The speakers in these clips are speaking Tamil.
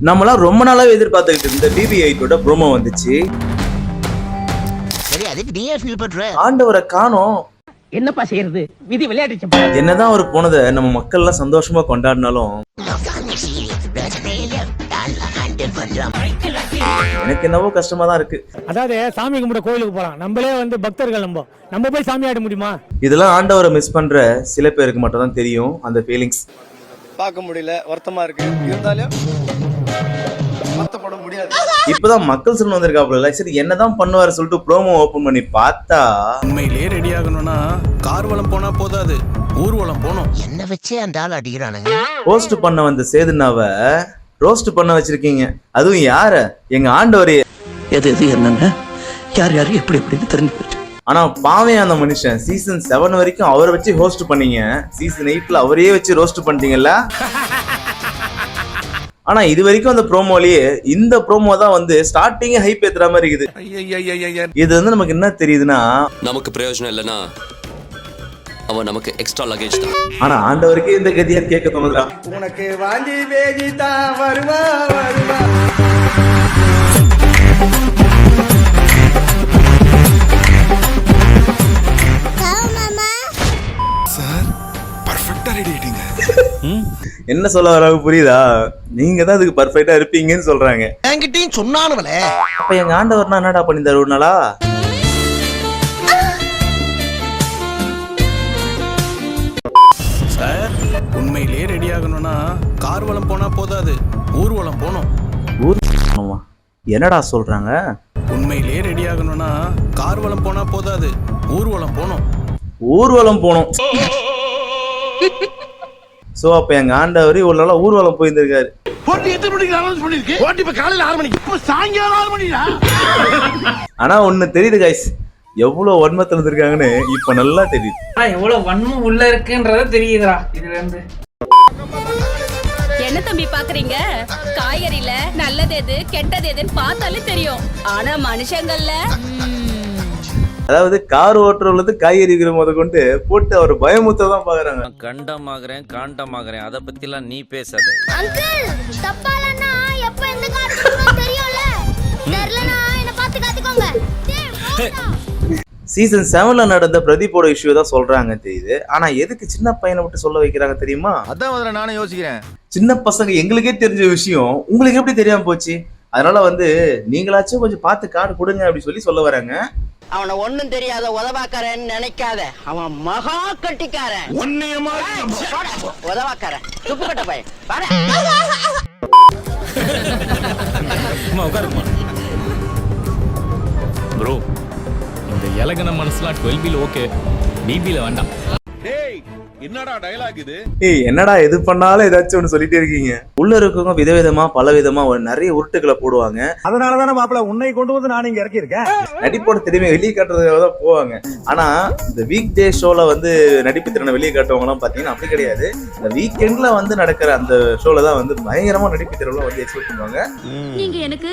நம்மளாம் ரொம்ப நாளாவே எதிர்பார்த்துக்கிட்டு இருந்த BB8 ப்ரோமோ வந்துச்சு. சரி, அதுக்கு நீயே ஃபீல் பண்ற? ஆண்டவரை காணோம். என்னப்பா செய்யறது, விதி விளையாடிச்சு. என்னதான் அவர் போனதை நம்ம மக்கள் எல்லாம் சந்தோஷமா கொண்டாடினாலும் எனக்கு என்னவோ கஷ்டமா தான் இருக்கு. அதாவது சாமி கும்பிட கோயிலுக்கு போறான், நம்மளே வந்து பக்தர்கள், நம்ம போய் சாமி ஆட முடியுமா? இதெல்லாம் ஆண்டவரை மிஸ் பண்ற சில பேருக்கு மட்டும் தான் தெரியும் அந்த ஃபீலிங்ஸ். பார்க்க முடியல, வருத்தமா இருக்கு. இருந்தாலும் வருத்தப்பட முடியாது. இப்பதான் மக்கள் சொல்ல வந்திருக்காப்புல, சரி என்னதான் பண்ணுவாரு சொல்லிட்டு ப்ரோமோ ஓபன் பண்ணி பார்த்தா உண்மையிலேயே ரெடி ஆகணும்னா கார்வலம் போனா போதாது, ஊர்வலம் போகணும். என்ன வச்சே அந்த ஆள் அடிக்கிறானுங்க. போஸ்ட் பண்ண வந்த சேதுனாவை ரோஸ்ட் பண்ண வச்சிருக்கீங்க. அதுவும் யார? எங்க ஆண்டவரே. எது எது என்னன்னு யார் யாரு எப்படி எப்படின்னு தெரிஞ்சு போச்சு. ஆனா பாவே அந்த மனுஷன் சீசன் 7 வரைக்கும் அவரை வச்சு ஹோஸ்ட் பண்ணீங்க, சீசன் 8ல அவரையே வச்சு ரோஸ்ட் பண்ணிட்டீங்கல்ல. ஆனா இது வரைக்கும் அந்த ப்ரோமோலயே இந்த ப்ரோமோ தான் வந்து ஸ்டார்டிங் ஹைப் ஏத்துற மாதிரி இருக்குது. இது வந்து நமக்கு என்ன தெரியுதுன்னா, நமக்கு பிரயோஜனம் இல்லைன்னா அவன் நமக்கு எக்ஸ்ட்ரா லக்கேஜ் தான். ஆனா ஆண்டவருக்கே இந்த கதியா கேட்க தோணுதா? உனக்கு வாங்கி பேஜி தான் வருவா வருவா. சார் பர்ஃபெக்ட்டா ரெடி ஆயிட்டீங்க. என்ன சொல்ல வராங்க புரியுதா? நீங்க தான் அதுக்கு பர்ஃபெக்ட்டா இருப்பீங்கன்னு சொல்றாங்க. என்கிட்டயும் சொன்னானுவலே. அப்ப எங்க ஆண்டவர்னா என்னடா பண்ணிருந்தாரு ஒரு நாளா? சார் உண்மையிலேயே ரெடி ஆகணும்னா கார்வலம் போனா போதாது, ஊர்வலம் போகணும். ஆமா, என்னடா சொல்றாங்க? உண்மையிலேயே ரெடி ஆகணும்னா கார்வலம் போனா போதாது, ஊர்வலம் போகணும். ஊர்வலம் போனோம். சோ அப்ப எங்க ஆண்டவர் ஒரு நாளா ஊர்வலம் போயிருந்திருக்காரு. ஆனா ஒண்ணு தெரியுது கைஸ், எவ்வளவு வன்மத்துல இருந்திருக்காங்கன்னு இப்ப நல்லா தெரியுது. எவ்வளவு வன்மம் உள்ள இருக்குன்றத தெரியுதுடா இதுல இருந்து. என்ன தம்பி பாக்குறீங்க? காய்கறில நல்லது எது கெட்டது எதுன்னு பார்த்தாலே தெரியும். ஆனா மனுஷங்கள்ல அதாவது கார் ஓட்டுறது காய்கறி விக்கிற முத கொண்டு போட்டு அவர் பயமுத்த தான் பாக்குறாங்க. கண்டமாகறேன் காண்டமாகறேன் அதை பத்தி எல்லாம் நீ பேசாத. அங்கிள் தப்பாலன்னா எப்ப எந்த காரணம் தெரியும்ல. தெரியலனா என்ன பார்த்து காத்துக்கோங்க. சீசன் 7ல நடந்த பிரதீப்போட இஷ்யூ தான் சொல்றாங்க தெரியுது. ஆனா எதுக்கு சின்ன பையனை விட்டு சொல்ல வைக்கிறாங்க தெரியுமா? அதான் முதல்ல நானே யோசிக்கிறேன். சின்ன பசங்க எங்களுக்கே தெரிஞ்ச விஷயம் உங்களுக்கு எப்படி தெரியாம போச்சு? அதனால வந்து நீங்களாச்சும் கொஞ்சம் பார்த்து கார்டு கொடுங்க அப்படி சொல்லி சொல்ல வராங்க. அவனை ஒண்ணும் தெரியாத உதவாக்காரன்னு நினைக்காத, அவன் மகா கட்டிக்காரன். உதவாக்காரன் துப்பு கட்ட பையன். ப்ரோ, இந்த இலகன மனசுலாம் 12 ஓகே, BB வேண்டாம். என்னடா டயலாக் இது? என்னடா எது பண்ணாலும் ஏதாச்சும் ஒண்ணு சொல்லிட்டே இருக்கீங்க. உள்ள இருக்கவங்க விதவிதமா பல விதமா நிறைய உருட்டுகளை போடுவாங்க. அதனாலதானே மாப்பிள்ள உன்னை கொண்டு வந்து நான் இங்க இறக்கி இருக்கேன். நடிப்போட திறமையை வெளியே காட்டுறதுக்காக தான் போவாங்க. ஆனா இந்த வீக் டே ஷோல வந்து நடிப்பு திறனை வெளியே காட்டுவங்க எல்லாம் பாத்தீங்கன்னா அப்படி கிடையாது. இந்த வீக்கெண்ட்ல வந்து நடக்கிற அந்த ஷோல தான் வந்து பயங்கரமா நடிப்பு திறனை வந்து எக்ஸ்பெக்ட் பண்ணுவாங்க. நீங்க எனக்கு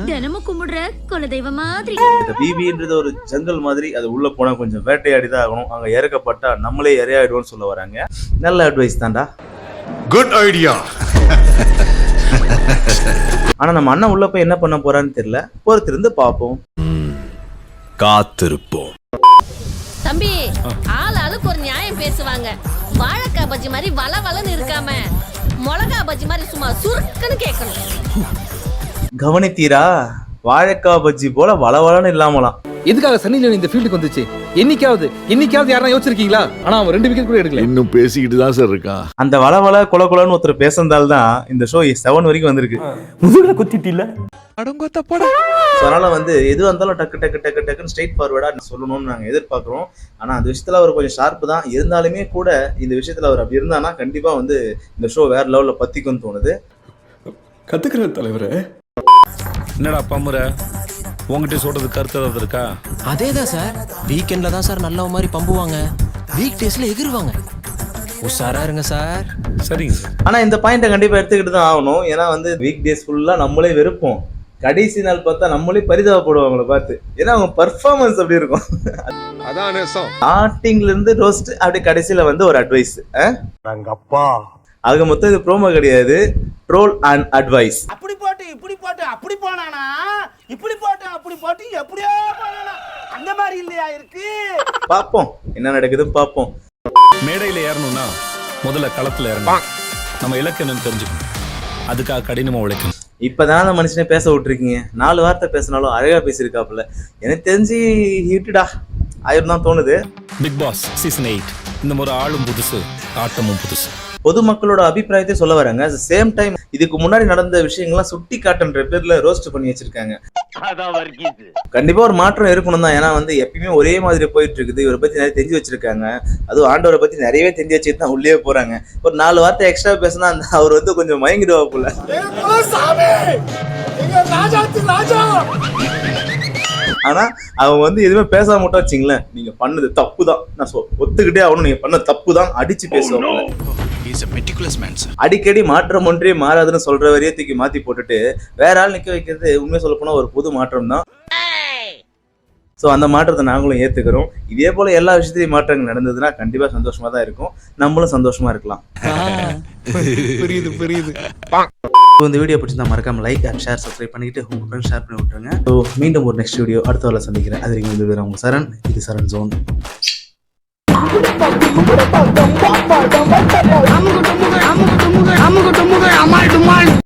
தினமும் கும்பிடுற குலதெய்வ மாதிரி. இந்த பிபின்றது ஒரு ஜங்கல் மாதிரி, அது உள்ள போனா கொஞ்சம் வேட்டையாடி தான் ஆகணும். அங்க இறக்கப்பட்டா நம்மளே இறையாயிடுவோம்னு சொல்ல வராங்க. நல்ல அட்வைஸ் தான்டா. Good idea. ஆனா நம்ம அண்ணன் உள்ள போய் என்ன பண்ண போறான்னு தெரியல. பொறுத்திருந்து பாப்போம், காத்திருப்போம். தம்பி ஆளுக்கு ஒரு நியாயம் பேசுவாங்க. வாழைக்காய் பஜ்ஜி மாதிரி வள வளன்னு இருக்காம மிளகா பஜ்ஜி மாதிரி சும்மா சுருக்குன்னு கேட்கணும். கவனித்தீரா? வாழைக்காய் பஜ்ஜி போல வளவளன்னு இல்லாமலாம். எதுக்காக சன்னி லியோன் இந்த ஃபீல்டுக்கு வந்துச்சு? என்னைக்காவது யாரா யோசிச்சிருக்கீங்களா? ஆனா அவன் 2 விக்கெட் கூட எடுக்கல. இன்னும் பேசிக்கிட்டு தான் சார் இருக்கான். அந்த வளவள கொலன்னு ஒருத்தர் பேசந்தால் தான் இந்த ஷோ 7 வரைக்கும் வந்திருக்கு. முதுகுல குத்திட்டு இல்ல அடங்கொத்த போட. அதனால வந்து எது வந்தாலும் டக்கு டக்கு டக்கு டக்குன்னு ஸ்ட்ரைட் ஃபார்வர்டா சொல்லணும்னு நாங்க எதிர்பார்க்கிறோம். ஆனா அந்த விஷயத்துல அவர் கொஞ்சம் ஷார்ப்பு தான். இருந்தாலுமே கூட இந்த விஷயத்துல அவர் அப்படி இருந்தானா கண்டிப்பா வந்து இந்த ஷோ வேற லெவல்ல பத்திக்கும்னு தோணுது. கத்துக்கிற தலைவரே. என்னடா பம்முற, உங்ககிட்ட சொல்றது கருத்து ஏதாவது இருக்கா? அதேதான் சார், வீக்கெண்ட்ல தான் சார் நல்ல மாதிரி பம்புவாங்க, வீக் டேஸ்ல எகிருவாங்க. உஷாரா இருங்க சார். சரிங்க சார். ஆனா இந்த பாயிண்ட்டை கண்டிப்பா எடுத்துக்கிட்டு தான் ஆகணும். ஏன்னா வந்து வீக் டேஸ் ஃபுல்லா நம்மளே வெறுப்போம், கடைசி நாள் பார்த்தா நம்மளே பரிதாபப்படுவாங்கள பார்த்து. ஏன்னா அவங்க பர்ஃபார்மன்ஸ் அப்படி இருக்கும். அதான் நேசம். ஸ்டார்டிங்ல இருந்து ரோஸ்ட் அப்படி கடைசியில வந்து ஒரு அட்வைஸ். அப்பா ஆக மொத்தம் இது ப்ரோமோ கிடையாது, ட்ரோல் அண்ட் அட்வைஸ். அப்படி போட்டு இப்படி போட்டு அப்படி போனானா, இப்படி போட்டு அப்படி போட்டு எப்படியோ போனானா, அந்த மாதிரி இல்லையா இருக்கு. பார்ப்போம் என்ன நடக்குதுன்னு பார்ப்போம். மேடையில் ஏறணும்னா முதல்ல களத்தில் ஏறணும். நம்ம இலக்கு என்னன்னு தெரிஞ்சுக்கணும். அதுக்காக கடினமாக உழைக்கணும். இப்பதான் அந்த மனுஷனே பேச விட்டுருக்கீங்க. 4 வார்த்தை பேசினாலும் அழகா பேசியிருக்காப்புல. எனக்கு தெரிஞ்சு ஹிட்டுடா ஆயிரம் தான் தோணுது. பிக் பாஸ் சீசன் 8 இந்த முறை ஆளும் புதுசு, ஆட்டமும் புதுசு. பொதுமக்களோட அபிப்பிராயத்தை சொல்ல வராங்க. சேம் டைம் இதுக்கு முன்னாடி நடந்த விஷயங்கள்லாம் சுட்டி காட்டுன்ற பேர்ல ரோஸ்ட் பண்ணி வச்சிருக்காங்க. கண்டிப்பா ஒரு மாற்றம் இருக்கணும் தான். ஏன்னா வந்து எப்பயுமே ஒரே மாதிரி போயிட்டு இருக்குது. இவரை பத்தி நிறைய தெரிஞ்சு வச்சிருக்காங்க. அதுவும் ஆண்டவரை பத்தி நிறையவே தெரிஞ்சு வச்சுட்டு தான் உள்ளே போறாங்க. ஒரு 4 வார்த்தை எக்ஸ்ட்ரா பேசினா அந்த அவர் வந்து கொஞ்சம் மயங்கிடுவாப்புல. ஆனா அவன் வந்து எதுவுமே பேசாம மட்டும் வச்சிங்களேன், நீங்க பண்ணது தப்பு தான், நான் ஒத்துக்கிட்டே ஆகணும், நீங்க பண்ண தப்பு தான் அடிச்சு பேசுவாங்க. அடிக்கடி மாற்றம் ஒன்றே மாறாதுன்னு சொல்ற வரையே தூக்கி மாத்தி போட்டுட்டு வேற ஆள் நிக்க வைக்கிறது உண்மையை சொல்ல போனா ஒரு புது மாற்றம் தான். ஸோ அந்த மாற்றத்தை நாங்களும் ஏத்துக்கிறோம். இதே போல எல்லா விஷயத்திலையும் மாற்றங்கள் நடந்ததுன்னா கண்டிப்பா சந்தோஷமா தான் இருக்கும். நம்மளும் சந்தோஷமா இருக்கலாம். புரியுது. இந்த வீடியோ பிடிச்சிருந்தா மறக்காம லைக் அண்ட் ஷேர் சப்ஸ்கிரைப் பண்ணிட்டு உங்க ஃப்ரெண்ட்ஸ் ஷேர் பண்ணி விட்டுருங்க. ஸோ மீண்டும் ஒரு நெக்ஸ்ட் வீடியோ அடுத்த வேலை சந்திக்கிறேன். அது வரைக்கும் இது உங்க சரண். இது சரண் ஜோன்.